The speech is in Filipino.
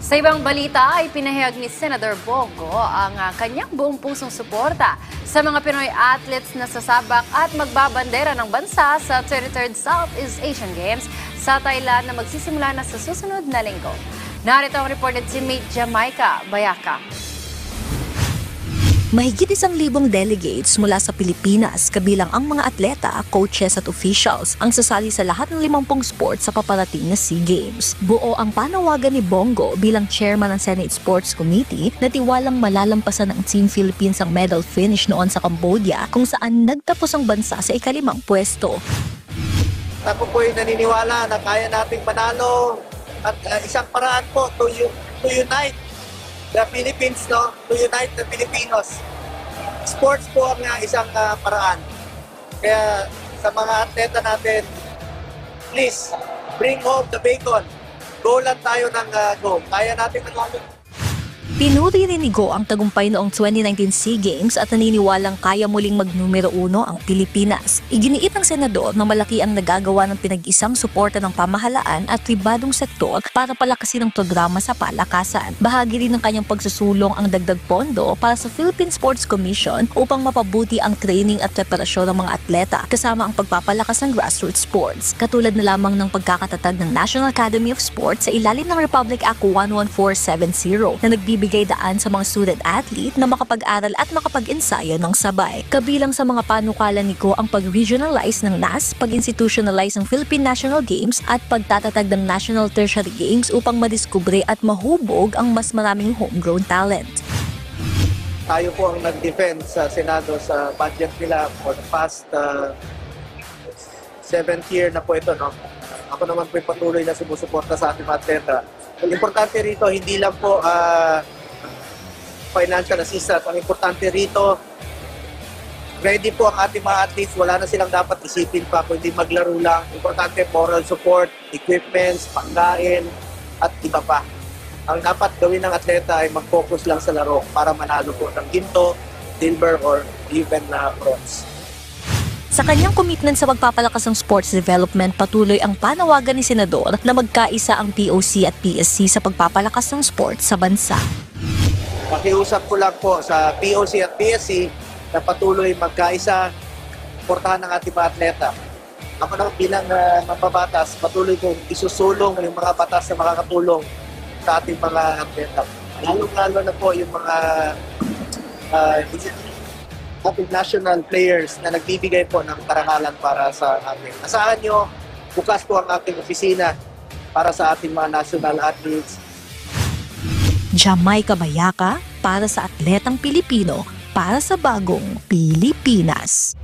Sa ibang balita ay pinahayag ni Senador Bongo ang kanyang buong pusong suporta sa mga Pinoy athletes na sasabak at magbabandera ng bansa sa 33rd Southeast Asian Games sa Thailand na magsisimula na sa susunod na linggo. Narito ang report ni teammate Jamaica Bayaka. Mahigit 1,000 delegates mula sa Pilipinas, kabilang ang mga atleta, coaches at officials ang sasali sa lahat ng 50 sports sa paparating na SEA Games. Buo ang panawagan ni Bongo bilang chairman ng Senate Sports Committee na tiwalang malalampasan ng Team Philippines ang medal finish noon sa Cambodia kung saan nagtapos ang bansa sa ika-5 pwesto. Ako po'y naniniwala na kaya nating manalo at isang paraan po to unite the Philippines, no? To unite the Filipinos. Sports po ang isang paraan. Kaya sa mga atleta natin, please, bring home the bacon. Go lang tayo ng go. Kaya natin manalo. Pinuri rin ni Go ang tagumpay noong 2019 SEA Games at naniniwalang kaya muling magnumero 1 ang Pilipinas. Iginiit ng senador na malaki ang nagagawa ng pinag-isang suporta ng pamahalaan at pribadong sektor para palakasin ang programa sa palakasan. Bahagi rin ng kanyang pagsusulong ang dagdag pondo para sa Philippine Sports Commission upang mapabuti ang training at preparasyon ng mga atleta kasama ang pagpapalakas ng grassroots sports. Katulad na lamang ng pagkakatatag ng National Academy of Sports sa ilalim ng Republic Act 11470 na nagbibigay daan sa mga student athlete na makapag-aral at makapag-ensayo ng sabay. Kabilang sa mga panukala ni Go ang pag-regionalize ng NAS, pag-institutionalize ng Philippine National Games at pagtatatag ng National Tertiary Games upang madiskubre at mahubog ang mas maraming homegrown talent. Tayo po ang nag-defend sa Senado sa budget nila for the past 7th year na po ito, no? Ako naman po patuloy na sumusuporta sa ating mga atleta. Ang importante rito, hindi lang po financial assistance. Ang importante rito, ready po ang ating mga athletes. Wala na silang dapat isipin pa, kundi maglaro lang. Importante, moral support, equipments, pangkain, at iba pa. Ang dapat gawin ng atleta ay mag-focus lang sa laro para manalo po ng ginto, silver, or even na bronze. Sa kanyang commitment sa pagpapalakas ng sports development, patuloy ang panawagan ni Senador na magkaisa ang POC at PSC sa pagpapalakas ng sports sa bansa. Pakiusap ko lang po sa POC at PSC na patuloy magkaisa, portahan ng ating mga atleta. Ako naman bilang mababatas, patuloy kong isusulong yung mga batas na makakatulong sa ating mga atleta. Lalo-lalo na po yung mga ating national players na nagbibigay po ng karangalan para sa atin. Asahan nyo, bukas po ang ating opisina para sa ating mga national athletes. Jamaica Bayaka para sa atletang Pilipino, para sa bagong Pilipinas.